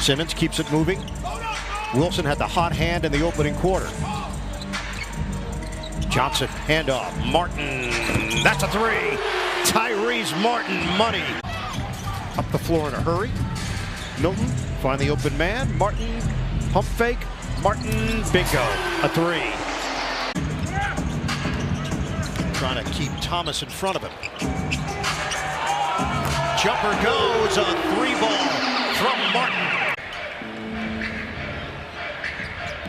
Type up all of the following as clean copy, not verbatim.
Simmons keeps it moving. Wilson had the hot hand in the opening quarter. Johnson, handoff. Martin, that's a three. Tyrese Martin, money. Up the floor in a hurry. Milton, find the open man. Martin, pump fake. Martin, bingo, a three. Trying to keep Thomas in front of him. Jumper goes, a three ball from Martin.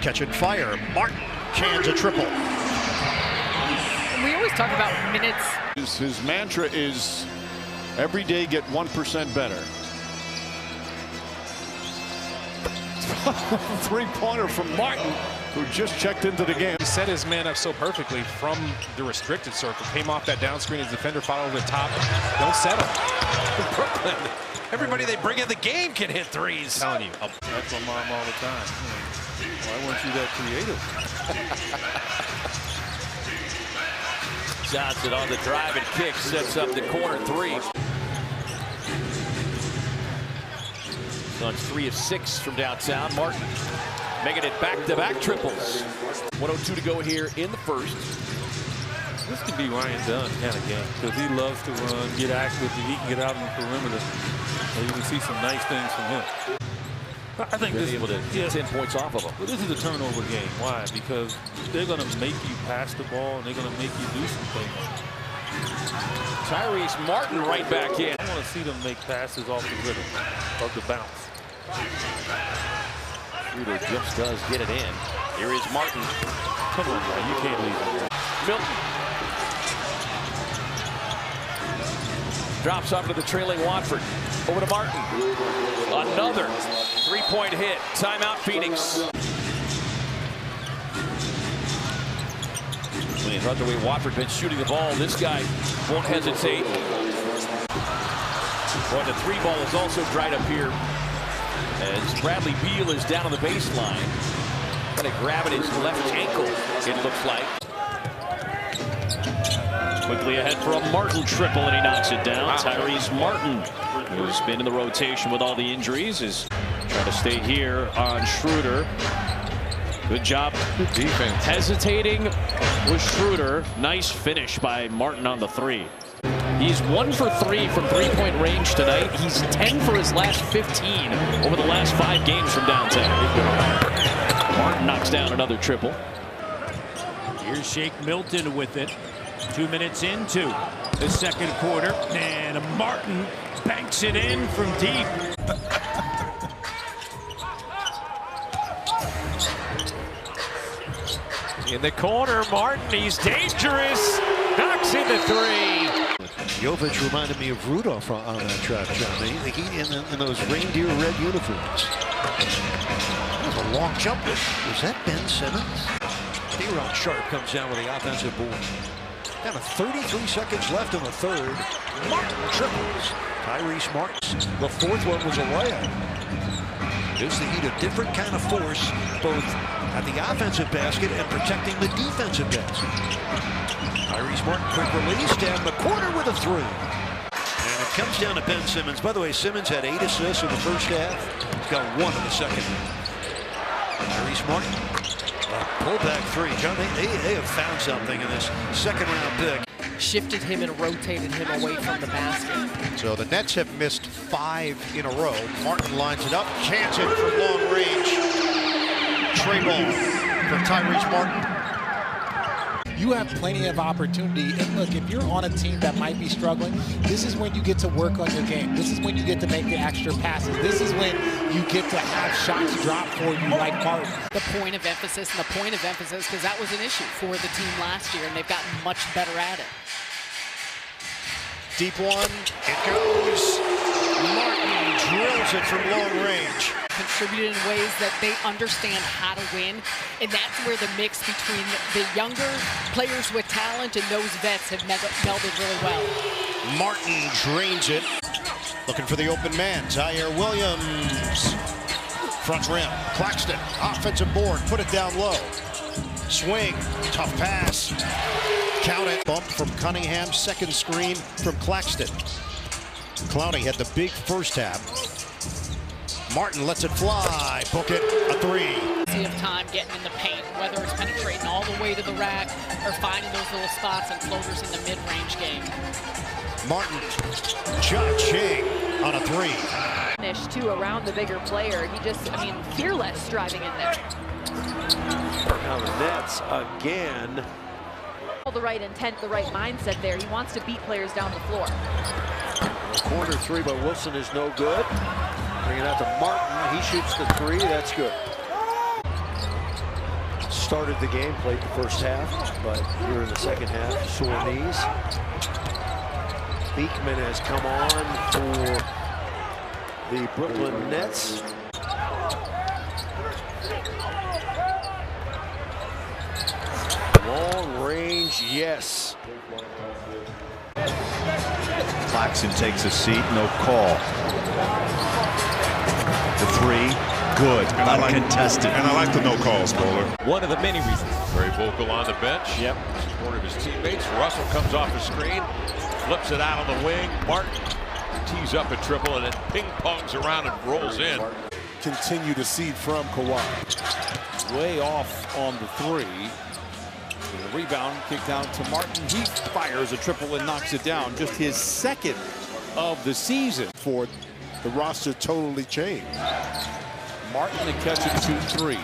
Catch and fire. Martin cans a triple. We always talk about minutes. His mantra is every day get 1% better. Three-pointer from Martin, who just checked into the game. He set his man up so perfectly from the restricted circle. Came off that down screen. His defender followed over the top. Don't settle. Brooklyn. Everybody they bring in the game can hit threes. I'm telling you. That's my mom all the time. Why weren't you that creative? Johnson on the drive and kick sets up the corner three. Suns 3 of 6 from downtown. Martin making it back-to-back triples. 1:02 to go here in the first. This could be Ryan Dunn kind of game because he loves to run, get active, he can get out on the perimeter. And you can see some nice things from him. I think this able to get 10 points off of him. But this is a turnover game. Why? Because they're going to make you pass the ball and they're going to make you do some things. Tyrese Martin right back in. I want to see them make passes off the rhythm, of the bounce. Schroeder just does get it in. Here is Martin. Come on, man. You can't leave him. Milton. Drops off to the trailing Watford. Over to Martin. Another three-point hit. Timeout, Phoenix. When you thought the way Watford been shooting the ball, this guy won't hesitate. Boy, the three ball is also dried up here as Bradley Beal is down on the baseline. Kind of grabbing his left ankle, it looks like. Quickly ahead for a Martin triple, and he knocks it down. Tyrese Martin, who's been in the rotation with all the injuries, is trying to stay here on Schroeder. Good job defense. Hesitating with Schroeder. Nice finish by Martin on the three. He's 1 for 3 from three-point range tonight. He's 10 for his last 15 over the last 5 games from downtown. Martin knocks down another triple. Here's Shake Milton with it. 2 minutes into the second quarter, and Martin banks it in from deep. In the corner, Martin, he's dangerous. Knocks in the three. Jovic reminded me of Rudolph on that trap shot. He in those reindeer red uniforms. That was a long jumper. Was that Ben Simmons? De'Ron Sharp comes down with the offensive board. Down to 33 seconds left in the third. Martin triples. Tyrese Martin. The fourth one was a layup. Gives the Heat a different kind of force, both at the offensive basket and protecting the defensive basket. Tyrese Martin, quick release down the corner with a three. And it comes down to Ben Simmons. By the way, Simmons had 8 assists in the first half. He's got 1 in the second. Tyrese Martin. Pullback three. John, they have found something in this second-round pick. Shifted him and rotated him away from the basket. So the Nets have missed 5 in a row. Martin lines it up, chance it from long range. Tray ball from Tyrese Martin. You have plenty of opportunity, and look, if you're on a team that might be struggling, this is when you get to work on your game. This is when you get to make the extra passes. This is when you get to have shots drop for you like Martin. The point of emphasis, because that was an issue for the team last year, and they've gotten much better at it. Deep one, it goes. Martin drills it from long range. Contributed in ways that they understand how to win, and that's where the mix between the younger players with talent and those vets have melded really well. Martin drains it, looking for the open man. Zaire Williams, front rim. Claxton, offensive board, put it down low. Swing, tough pass. Count it. Bump from Cunningham, second screen from Claxton. Clowney had the big first half. Martin lets it fly. Book it. A three. Of time getting in the paint, whether it's penetrating all the way to the rack or finding those little spots and floaters in the mid-range game. Martin, Cha-ching on a three. Finish too around the bigger player. He just, fearless driving in there. Now the Nets again. All the right intent, the right mindset there. He wants to beat players down the floor. Corner three by Wilson is no good. Bring it out to Martin. He shoots the three. That's good. Started the game, played the first half, but here in the second half, sore knees. Beekman has come on for the Brooklyn Nets. Long range, yes. Claxton takes a seat, no call. The three, good, uncontested. And I like the no calls, Bowler. One of the many reasons. Very vocal on the bench. Yep. One of his teammates. Russell comes off the screen, flips it out on the wing. Martin tees up a triple and it ping-pongs around and rolls in. Continue to see from Kawhi. Way off on the three. The rebound kicked out to Martin. He fires a triple and knocks it down. Just his second of the season. For the roster totally changed. Martin to catch it 2-3.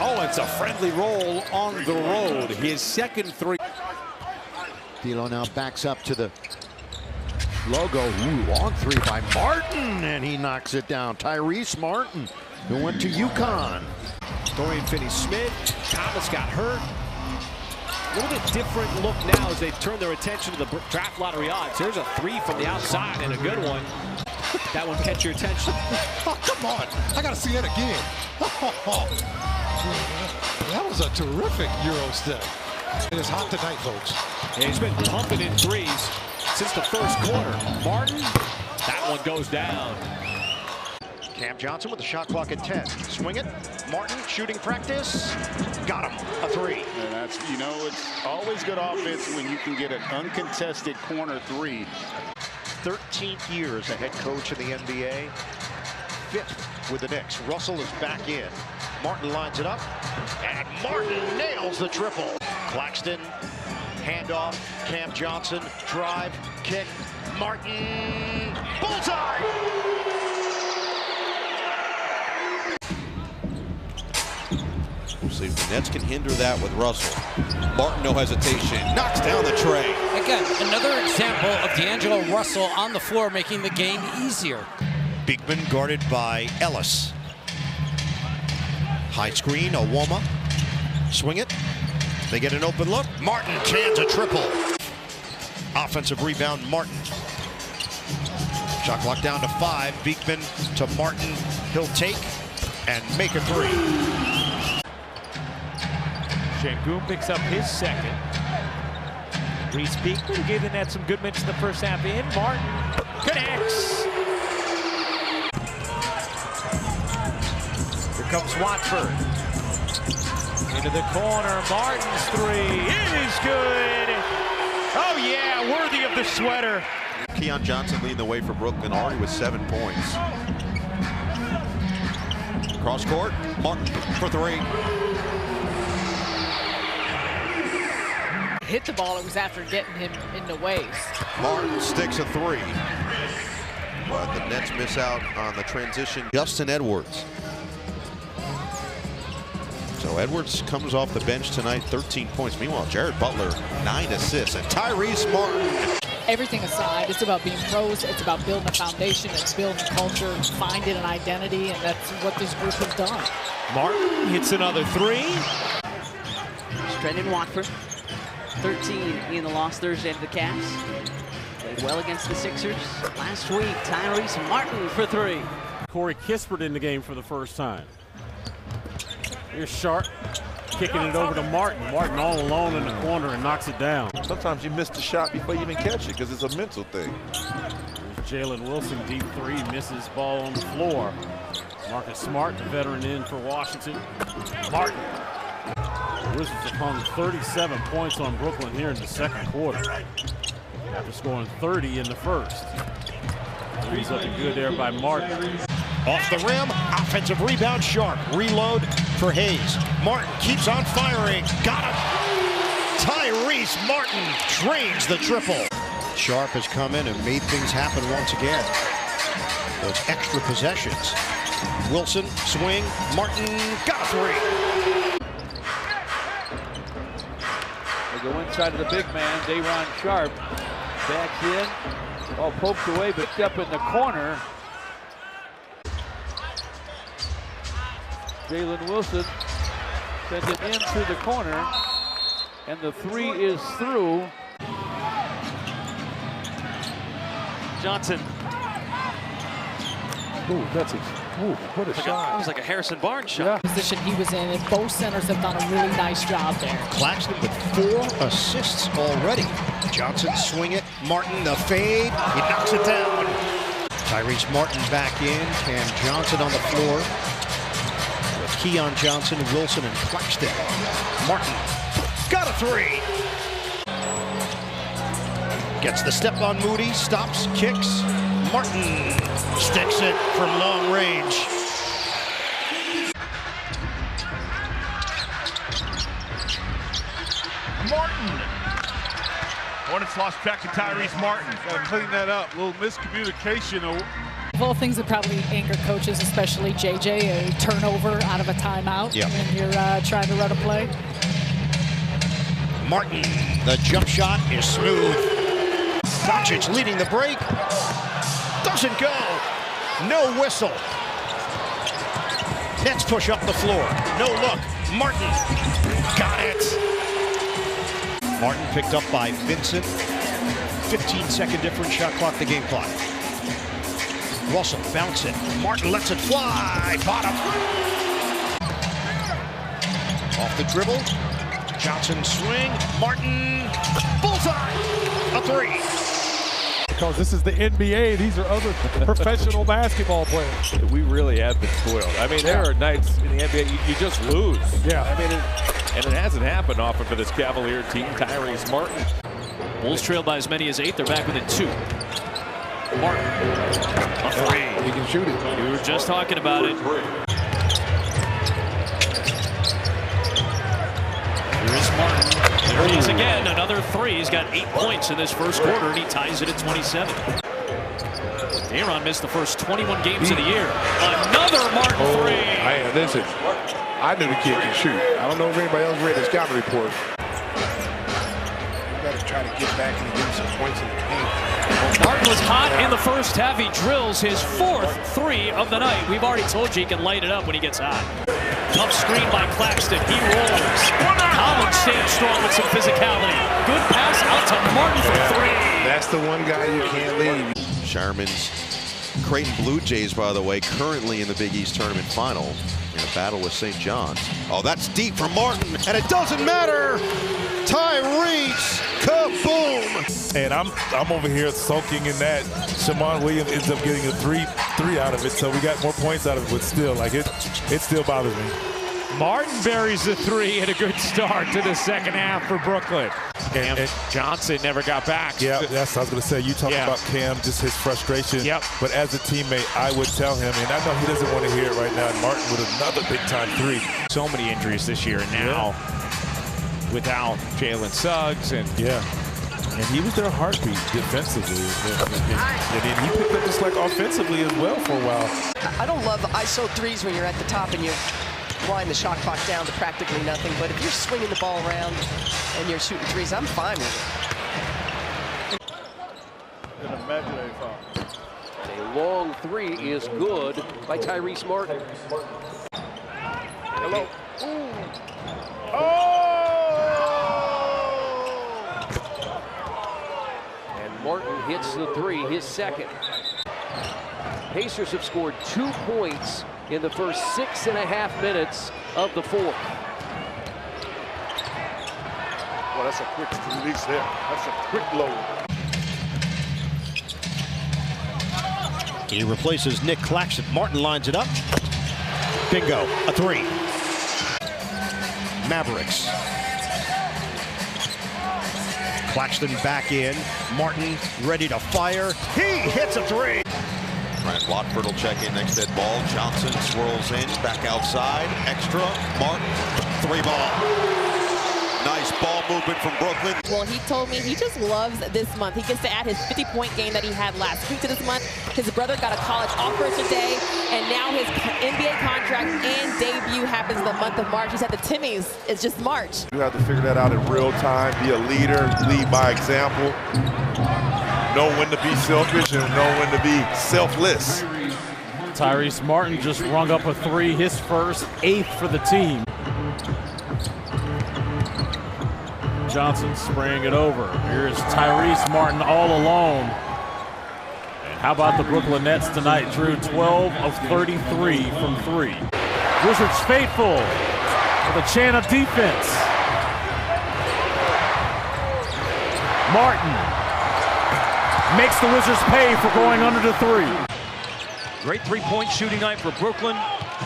Oh, it's a friendly roll on the road. His second three. D'Lo now backs up to the logo. Ooh, long three by Martin, and he knocks it down. Tyrese Martin, who went to UConn. Dorian Finney-Smith. Thomas got hurt. A little bit different look now as they turn their attention to the draft lottery odds. Here's a three from the outside and a good one. That one catch your attention. Oh, come on. I got to see that again. That was a terrific Euro step. It is hot tonight, folks. Yeah, he's been pumping in threes since the first quarter. Martin, that one goes down. Cam Johnson with the shot clock at 10. Swing it. Martin shooting practice. Got him. A three. And that's, it's always good offense when you can get an uncontested corner three. 13th year as a head coach in the NBA. 5th with the Knicks. Russell is back in. Martin lines it up. And Martin nails the triple. Claxton, handoff. Cam Johnson, drive, kick. Martin, bullseye! We'll see if the Nets can hinder that with Russell. Martin, no hesitation, knocks down the tray. Again, another example of D'Angelo Russell on the floor making the game easier. Beekman guarded by Ellis. High screen, Awoma. Swing it. They get an open look. Martin cans a triple. Offensive rebound, Martin. Shot clock down to 5. Beekman to Martin. He'll take and make a three. Şengün picks up his second. Reese Beekman gave the Nets some good minutes in the first half. In Martin connects. Here comes Watford. Into the corner. Martin's three. It is good. Oh yeah, worthy of the sweater. Keon Johnson leading the way for Brooklyn already with 7 points. Cross court, Martin for three. Hit the ball, it was after getting him in the waist. Martin sticks a three. But the Nets miss out on the transition. Justin Edwards. So Edwards comes off the bench tonight, 13 points. Meanwhile, Jared Butler, 9 assists. And Tyrese Martin. Everything aside, it's about being pros. It's about building a foundation. It's building a culture, finding an identity, and that's what this group has done. Martin hits another three. Brendan Watford, 13 in the loss Thursday to the Cavs. Played well against the Sixers. Last week, Tyrese Martin for three. Corey Kispert in the game for the first time. Here's Sharp kicking it over to Martin. Martin all alone in the corner and knocks it down. Sometimes you miss the shot before you even catch it because it's a mental thing. There's Jalen Wilson, deep three, misses ball on the floor. Marcus Smart, the veteran, in for Washington. Martin. The Wizards have hung 37 points on Brooklyn here in the second quarter, after scoring 30 in the first. Three's looking good there by Martin. Off the rim, offensive rebound, Sharp. Reload for Hayes. Martin keeps on firing. Got him. Tyrese Martin drains the triple. Sharp has come in and made things happen once again. Those extra possessions. Wilson, swing, Martin, got a three. They go inside of the big man, Day'Ron Sharp. Backs in, all poked away, but up in the corner. Jalen Wilson sends it into the corner, and the three is through. Johnson. Ooh, that's a, ooh, what a shot. It was like a Harrison Barnes shot. Position he was in, and both centers have done a really nice job there. Claxton with 4 assists already. Johnson swing it. Martin the fade. He knocks it down. Tyrese Martin back in. Cam Johnson on the floor. With Keon Johnson, Wilson, and Claxton. Martin got a three. Gets the step on Moody. Stops, kicks. Martin sticks it from long range. Martin. Hornets lost track of Tyrese Martin. Got to clean that up. A little miscommunication. Of all things that probably anger coaches, especially JJ, a turnover out of a timeout when you're trying to run a play. Martin, the jump shot is smooth. Doncic leading the break. Doesn't go. No whistle. Nets push up the floor. No look. Martin got it. Martin picked up by Vincent. 15-second difference, shot clock, the game clock. Russell bounce it. Martin lets it fly. Bottom. Off the dribble. Johnson swing. Martin. Bullseye. A three. Because this is the NBA. These are other professional basketball players. We really have been spoiled. I mean, there are nights in the NBA you just lose. Yeah. I mean, and it hasn't happened often for this Cavalier team. Tyrese Martin. Bulls trail by as many as 8. They're back within 2. Martin. A three. He can shoot it. We were just talking about it. Here's Martin. There he is again. Another three. He's got 8 points in this first quarter, and he ties it at 27. Aaron missed the first 21 games of the year. Another Martin three. Man, listen, I knew the kid can shoot. I don't know if anybody else read the scouting report. You got to try to get back and get some points in the paint. Martin was hot in the first half. He drills his 4th three of the night. We've already told you he can light it up when he gets hot. Tough screen by Claxton. He rolls. Collins stands strong with some physicality. Good pass out to Martin for three. That's the one guy you can't leave. Sherman's Creighton Blue Jays, by the way, currently in the Big East Tournament Final in a battle with St. John's. Oh, that's deep from Martin, and it doesn't matter. Tyrese, kaboom! And I'm over here soaking in that. Shammond Williams ends up getting a three out of it, so we got more points out of it, but still, like it still bothers me. Martin buries the three at a good start to the second half for Brooklyn. And Johnson never got back. Yeah, that's what I was going to say. You talking about Cam, just his frustration. Yep. But as a teammate, I would tell him, and I know he doesn't want to hear it right now, and Martin with another big-time three. So many injuries this year, and now without Jalen Suggs. And he was their heartbeat defensively. And then he picked up this like offensively as well for a while. I don't love ISO threes when you're at the top and you wind the shot clock down to practically nothing, but if you're swinging the ball around and you're shooting threes, I'm fine with it. An imaginary foul. A long three is good by Tyrese Martin. Hello. And Martin hits the three, his second. Pacers have scored 2 points in the first 6.5 minutes of the fourth. Well, that's a quick release there. That's a quick load. He replaces Nick Claxton. Martin lines it up. Bingo, a three. Mavericks. Claxton back in. Martin ready to fire. He hits a three. Ryan Watford will check in next dead ball. Johnson swirls in, back outside, extra. Martin, 3-ball. Nice ball movement from Brooklyn. Well, he told me he just loves this month. He gets to add his 50-point game that he had last week to this month. His brother got a college offer today, and now his NBA contract and debut happens the month of March. He said the Timmies is just March. You have to figure that out in real time, be a leader, lead by example, know when to be selfish and know when to be selfless. Tyrese Martin just rung up a 3, his first, 8th for the team. Johnson spraying it over. Here's Tyrese Martin all alone. And how about the Brooklyn Nets tonight? Drew 12 of 33 from 3. Wizards faithful with a chant of defense. Martin makes the Wizards pay for going under the 3. Great three-point shooting night for Brooklyn.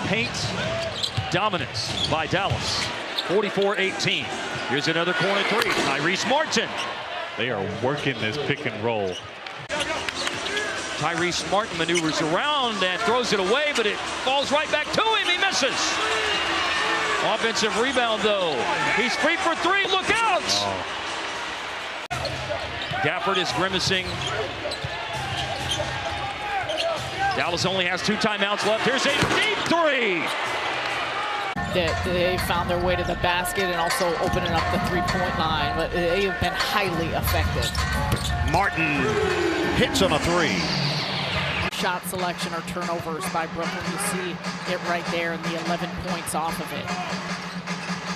Paint dominance by Dallas. 44-18. Here's another corner 3. Tyrese Martin. They are working this pick and roll. Tyrese Martin maneuvers around and throws it away, but it falls right back to him. He misses. Offensive rebound, though. He's free for 3. Look out! Oh. Gafford is grimacing. Dallas only has 2 timeouts left. Here's a deep 3. They found their way to the basket and also opening up the three-point line, but they have been highly effective. Martin hits on a 3. Shot selection or turnovers by Brooklyn. You see it right there and the 11 points off of it.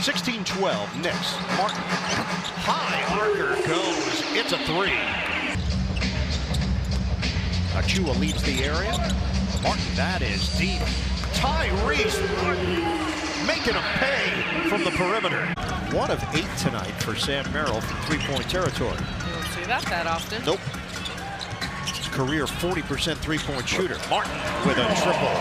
16-12, Knicks. Martin. High archer goes. It's a 3. Achua leads the area. Martin, that is deep. Tyrese Martin making a pay from the perimeter. 1 of 8 tonight for Sam Merrill from three-point territory. You don't see that often. Nope. Career 40% three-point shooter. Martin with a triple.